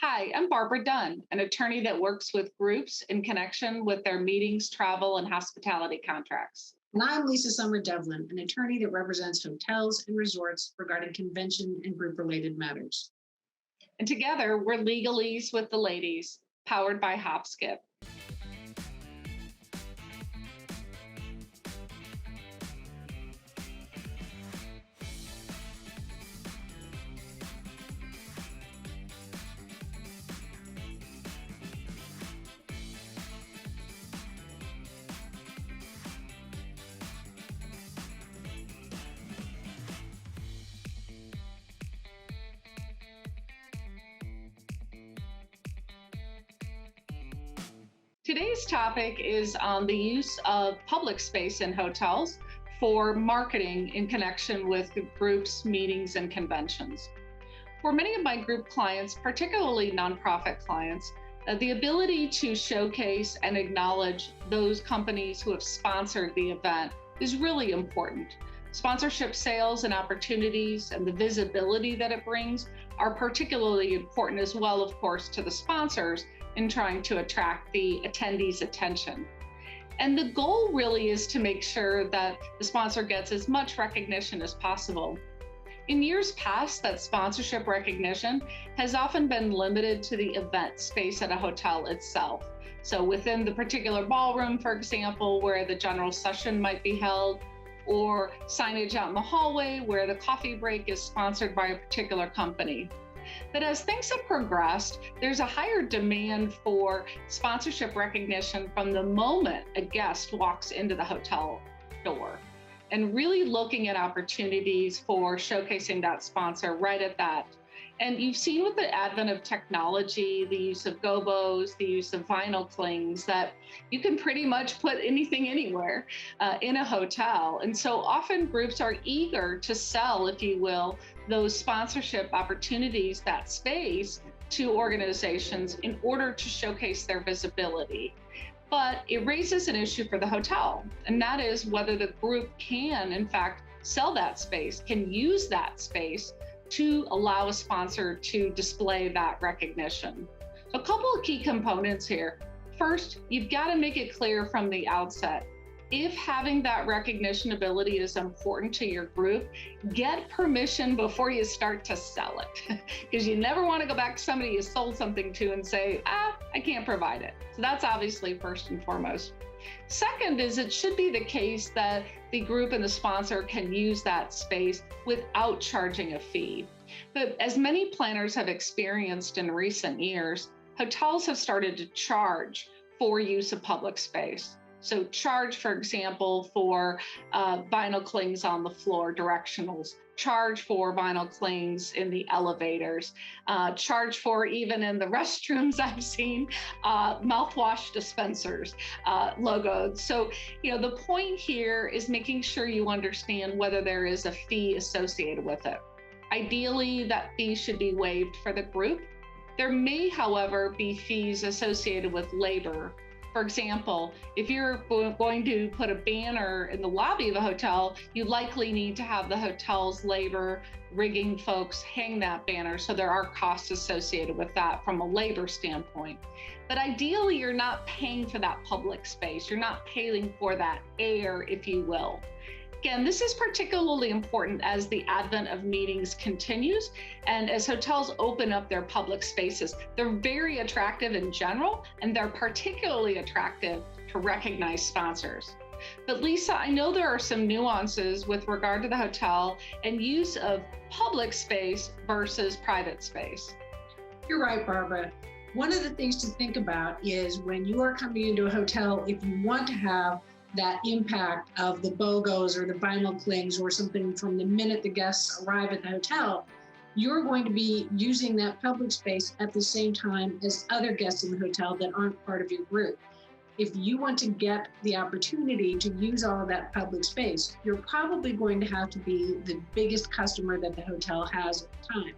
Hi, I'm Barbara Dunn, an attorney that works with groups in connection with their meetings, travel, and hospitality contracts. And I'm Lisa Sommer Devlin, an attorney that represents hotels and resorts regarding convention and group related matters. And together, we're Legalese with the Ladies, powered by HopSkip. Today's topic is on the use of public space in hotels for marketing in connection with groups, meetings, and conventions. For many of my group clients, particularly nonprofit clients, the ability to showcase and acknowledge those companies who have sponsored the event is really important. Sponsorship sales and opportunities and the visibility that it brings are particularly important as well, of course, to the sponsors in trying to attract the attendees' attention. And the goal really is to make sure that the sponsor gets as much recognition as possible. In years past, that sponsorship recognition has often been limited to the event space at a hotel itself. So within the particular ballroom, for example, where the general session might be held, or signage out in the hallway where the coffee break is sponsored by a particular company. But as things have progressed, there's a higher demand for sponsorship recognition from the moment a guest walks into the hotel door, and really looking at opportunities for showcasing that sponsor right at that. And you've seen with the advent of technology, the use of gobos, the use of vinyl clings, that you can pretty much put anything anywhere in a hotel. And so often groups are eager to sell, if you will, those sponsorship opportunities, that space, to organizations in order to showcase their visibility. But it raises an issue for the hotel, and that is whether the group can, in fact, sell that space, can use that space to allow a sponsor to display that recognition. So a couple of key components here. First, you've got to make it clear from the outset, if having that recognition ability is important to your group, get permission before you start to sell it, because you never want to go back to somebody you sold something to and say, I can't provide it. So that's obviously first and foremost. Second is it should be the case that the group and the sponsor can use that space without charging a fee. But as many planners have experienced in recent years, hotels have started to charge for use of public space. So charge, for example, for vinyl clings on the floor, directionals, charge for vinyl clings in the elevators, charge for even in the restrooms I've seen, mouthwash dispensers, logos. So, the point here is making sure you understand whether there is a fee associated with it. Ideally, that fee should be waived for the group. There may, however, be fees associated with labor. For example, if you're going to put a banner in the lobby of a hotel, you likely need to have the hotel's labor rigging folks hang that banner. So there are costs associated with that from a labor standpoint. But ideally, you're not paying for that public space. You're not paying for that air, if you will. Again, this is particularly important as the advent of meetings continues and as hotels open up their public spaces. They're very attractive in general, and they're particularly attractive to recognize sponsors. But Lisa, I know there are some nuances with regard to the hotel and use of public space versus private space. You're right, Barbara. One of the things to think about is when you are coming into a hotel, if you want to have that impact of the BOGOs or the vinyl clings or something from the minute the guests arrive at the hotel, you're going to be using that public space at the same time as other guests in the hotel that aren't part of your group. If you want to get the opportunity to use all of that public space, you're probably going to have to be the biggest customer that the hotel has at the time.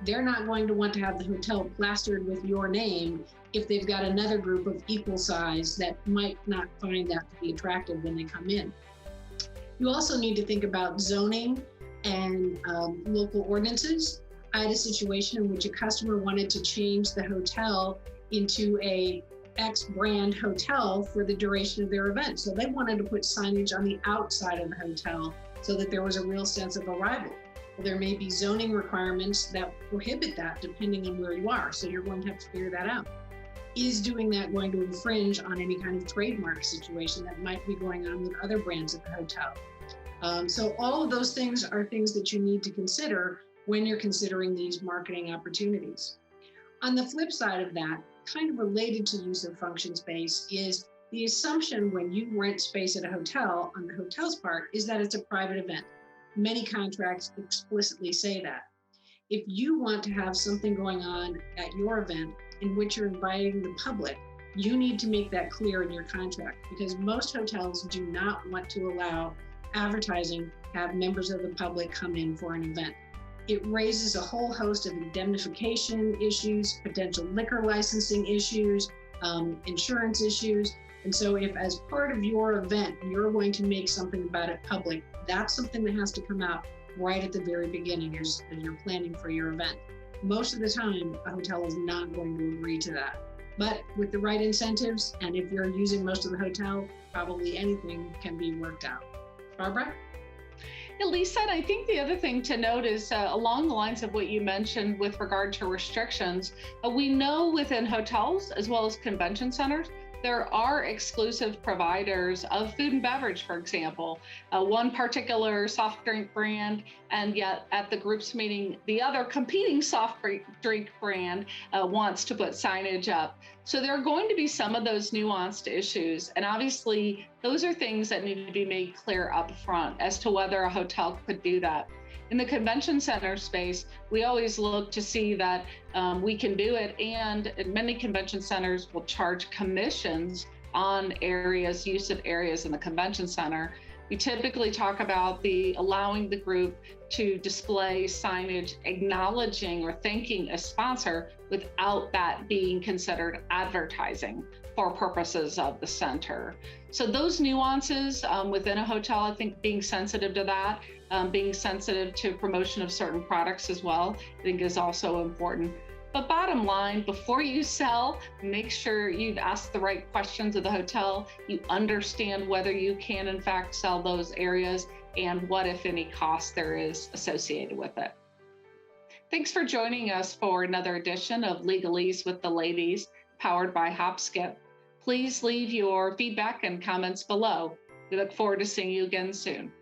They're not going to want to have the hotel plastered with your name if they've got another group of equal size that might not find that to be attractive when they come in. You also need to think about zoning and local ordinances. I had a situation in which a customer wanted to change the hotel into a X brand hotel for the duration of their event. So they wanted to put signage on the outside of the hotel so that there was a real sense of arrival. Well, there may be zoning requirements that prohibit that depending on where you are. So you're going to have to figure that out. Is doing that going to infringe on any kind of trademark situation that might be going on with other brands at the hotel? So all of those things are things that you need to consider when you're considering these marketing opportunities. On the flip side of that, kind of related to use of function space, is the assumption when you rent space at a hotel on the hotel's part is that it's a private event. Many contracts explicitly say that. If you want to have something going on at your event in which you're inviting the public, you need to make that clear in your contract, because most hotels do not want to allow advertising to have members of the public come in for an event. It raises a whole host of indemnification issues, potential liquor licensing issues, insurance issues. And so if as part of your event, you're going to make something about it public, that's something that has to come out right at the very beginning as you're planning for your event. Most of the time, a hotel is not going to agree to that. But with the right incentives, and if you're using most of the hotel, probably anything can be worked out. Barbara? Yeah, Lisa, I think the other thing to note is along the lines of what you mentioned with regard to restrictions, we know within hotels as well as convention centers, there are exclusive providers of food and beverage, for example, one particular soft drink brand, and yet at the group's meeting, the other competing soft drink brand wants to put signage up. So there are going to be some of those nuanced issues. And obviously, those are things that need to be made clear up front as to whether a hotel could do that. In the convention center space, we always look to see that we can do it, and many convention centers will charge commissions on use of areas in the convention center. We typically talk about allowing the group to display signage acknowledging or thanking a sponsor without that being considered advertising for purposes of the center. So those nuances within a hotel, I think being sensitive to that, being sensitive to promotion of certain products as well, I think is also important. But bottom line, before you sell, make sure you've asked the right questions of the hotel. You understand whether you can in fact sell those areas and what, if any, cost there is associated with it. Thanks for joining us for another edition of Legalease with the Ladies, powered by HopSkip. Please leave your feedback and comments below. We look forward to seeing you again soon.